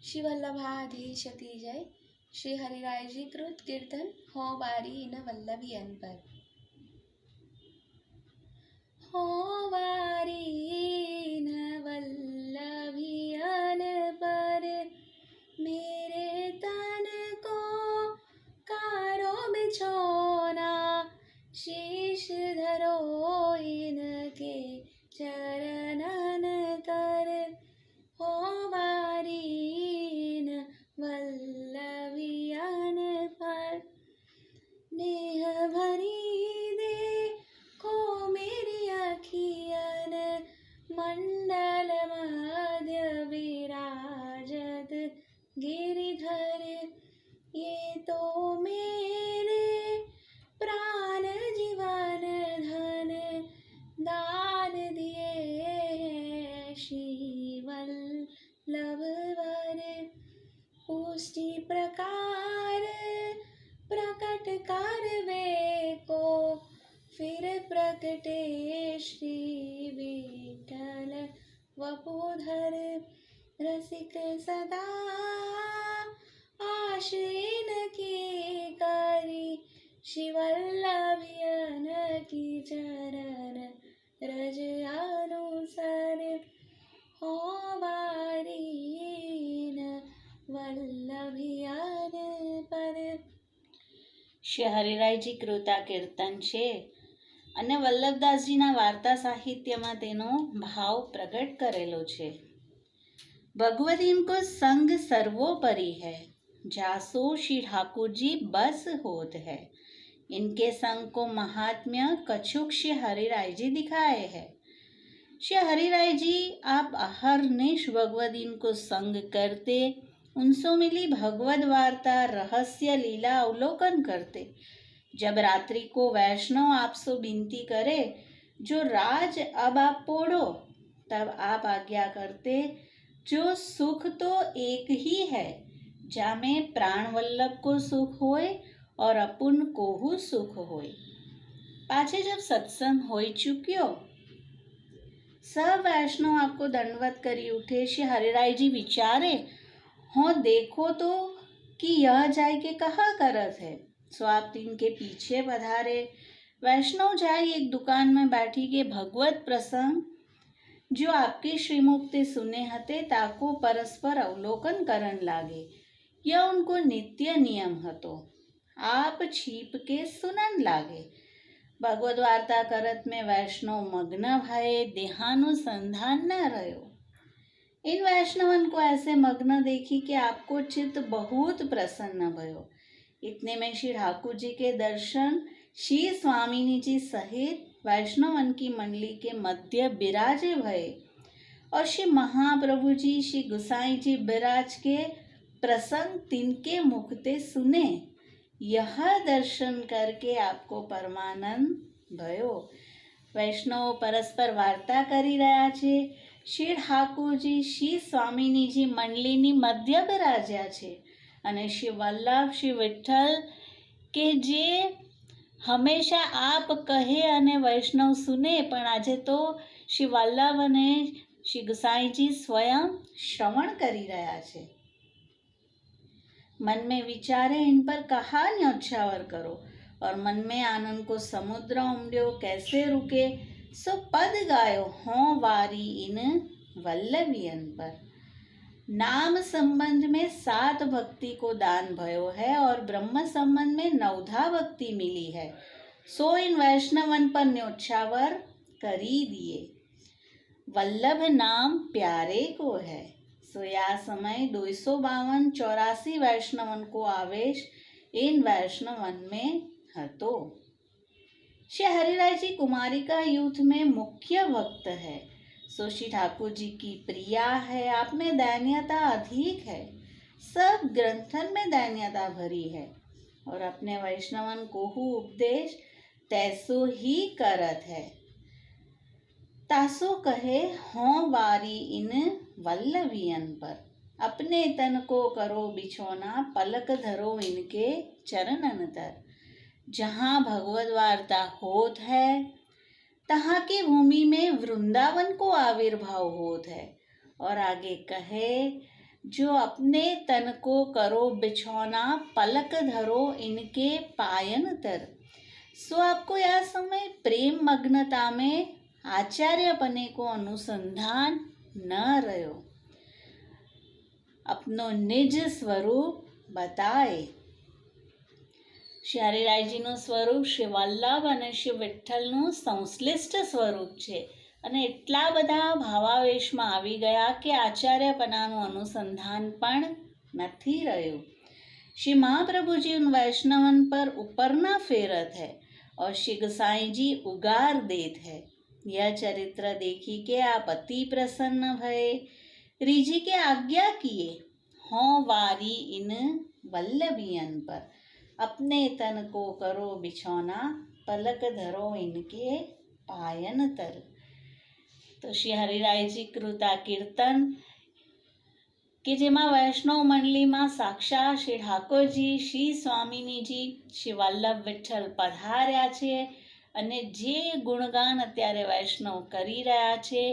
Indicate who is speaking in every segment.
Speaker 1: श्री वल्लभाधीश की जय। श्री हरिराय जी कृत कीर्तन हो बारी इन वल्लभियन पर। हो बारी इन वल्लभियन पर, मेरे तन को कारो बिछोना, शीश धरो इनके चरणन कर। हो बारीन वल्लभियन पर, नेह भरी देखो मेरी अखियन, मंडल मध्य विराजत गिरिधर। ये तो मेरे प्राण जीवन धन दान दिए श्री वल्लभवर। पुष्टि प्रकार प्रकट करवे को, फिर प्रकटे श्री विठल वपुधर। रसिक सदा आश्रयन की करी, श्री वल्लभियन की चरण रज अनुसर। हो बारीन વલ્લભિયન પર।
Speaker 2: શ્રી હરિરાયજી કૃતા કીર્તન છે અને વલ્લભદાસજીના વાર્તા સાહિત્યમાં તેનો ભાવ પ્રગટ કરેલો છે। भगवत इनको संग सर्वोपरि है, जासो श्री ठाकुर जी बस होत है। इनके संग को महात्म्य कछुक श्री हरिराय जी दिखाए है। श्री हरिराय जी आप अहरनिश भगवत इनको संग करते, उनसे मिली भगवत वार्ता रहस्य लीला अवलोकन करते। जब रात्रि को वैष्णव आपसे विनती करे, जो राज अब आप पोड़ो, तब आप आज्ञा करते, जो सुख तो एक ही है, जामे प्राण वल्लभ को सुख होए और अपुन कोहु सुख होए। पाछे जब सत्संग हो चुक्यो, सब वैष्णव आपको दंडवत करी उठे। श्री हरिराय जी विचारे, हो देखो तो कि यह जाय के कहा करत है। सो आप इनके पीछे पधारे। वैष्णव जाय एक दुकान में बैठी के भगवत प्रसंग जो आपके श्रीमुक्ति सुने हते, ताको परस्पर अवलोकन करन लागे। यह उनको नित्य नियम हतो। आप छीप के सुनन लागे। भगवत वार्ता करत में वैष्णव मग्न भये, देहानुसंधान न रहो। इन वैष्णवन को ऐसे मग्न देखी कि आपको चित्त बहुत प्रसन्न भयो। इतने में श्री ठाकुर जी के दर्शन श्री स्वामिनी जी सहित वैष्णवन की मंडली के मध्य विराजे भये और श्री महाप्रभु जी श्री गुसाई जी विराज के प्रसंग तिनके मुख ते सुने। यह दर्शन करके आपको परमानंद भयो। वैष्णव परस्पर वार्ता करी रहा छे। श्री ठाकुरजी श्री स्वामिनीजी मंडलीनी मध्य બિરાજ્યા છે અને શ્રી વલ્લભ શ્રી વિઠ્ઠલ કે જે હંમેશા આપ કહે અને વૈષ્ણવ સુને, પણ આજે તો શ્રી વલ્લભ અને શ્રી ગુસાઈજી સ્વયં શ્રવણ કરી રહ્યા છે। मन में विचारे, इन पर कहा न्योछावर करो, और मन में आनंद को समुद्र उमड़्यो, कैसे रुके। सो पद गायो, हों वारी इन वल्लभियन पर। नाम संबंध में 7 भक्ति को दान भयो है और ब्रह्म संबंध में 9धा भक्ति मिली है। सो इन वैष्णवन पर न्योछावर करी दिए। वल्लभ नाम प्यारे को है। सो या समय 252-84 वैष्णवन को आवेश इन वैष्णवन में हतो। श्री हरिराय जी कुमारिका यूथ में मुख्य भक्त है। सो श्री ठाकुर जी की प्रिया है। आप में दैन्यता अधिक है। सब ग्रंथन में दैन्यता भरी है और अपने वैष्णवन को उपदेश तैसो ही करत है। तासो कहे, हों वारी इन वल्लभियन पर। अपने तन को करो बिछोना, पलक धरो इनके चरणन तर। जहाँ भगवत वार्ता होत है, तहाँ की भूमि में वृंदावन को आविर्भाव होत है। और आगे कहे, जो अपने तन को करो बिछौना पलक धरो इनके पायन तर। सो आपको यह समय प्रेम मग्नता में आचार्यपने को अनुसंधान न रहो, अपनो निज स्वरूप बताए। શ્રી હરિરાયજીનું સ્વરૂપ શ્રી વલ્લભ અને શ્રી વિઠ્ઠલનું સંશ્લિષ્ટ સ્વરૂપ છે અને એટલા બધા ભાવાવેશમાં આવી ગયા કે આચાર્યપનાનું અનુસંધાન પણ નથી રહ્યું। श्री महाप्रभु जी उन वैष्णवन पर ऊपर ना फेरत है और श्री गोसाई जी उगार देत है। यह चरित्र देखी के आप अति प्रसन्न भये, रिजी के आज्ञा किए, हों वारी इन वल्लभियन पर, अपने तन को करो बिछौना पलक धरो इनके पायन तर। तो श्री हरिरायजी कृता कीर्तन કે જેમાં વૈષ્ણવ મંડળીમાં સાક્ષાત શ્રી ઠાકોરજી, શ્રી સ્વામિનીજી, શ્રી વલ્લભ વિઠ્ઠલ પધાર્યા છે અને જે ગુણગાન અત્યારે વૈષ્ણવ કરી રહ્યા છે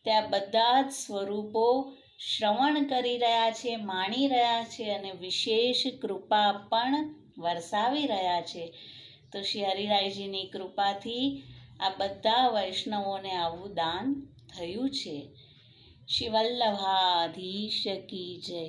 Speaker 2: તે આ બધા જ સ્વરૂપો શ્રવણ કરી રહ્યા છે, માણી રહ્યા છે અને વિશેષ કૃપા પણ વરસાવી રહ્યા છે। તો શ્રી હરિરાયજીની કૃપાથી આ બધા વૈષ્ણવોને આવું દાન થયું છે। શ્રી વલ્લભાધીશ કી જય।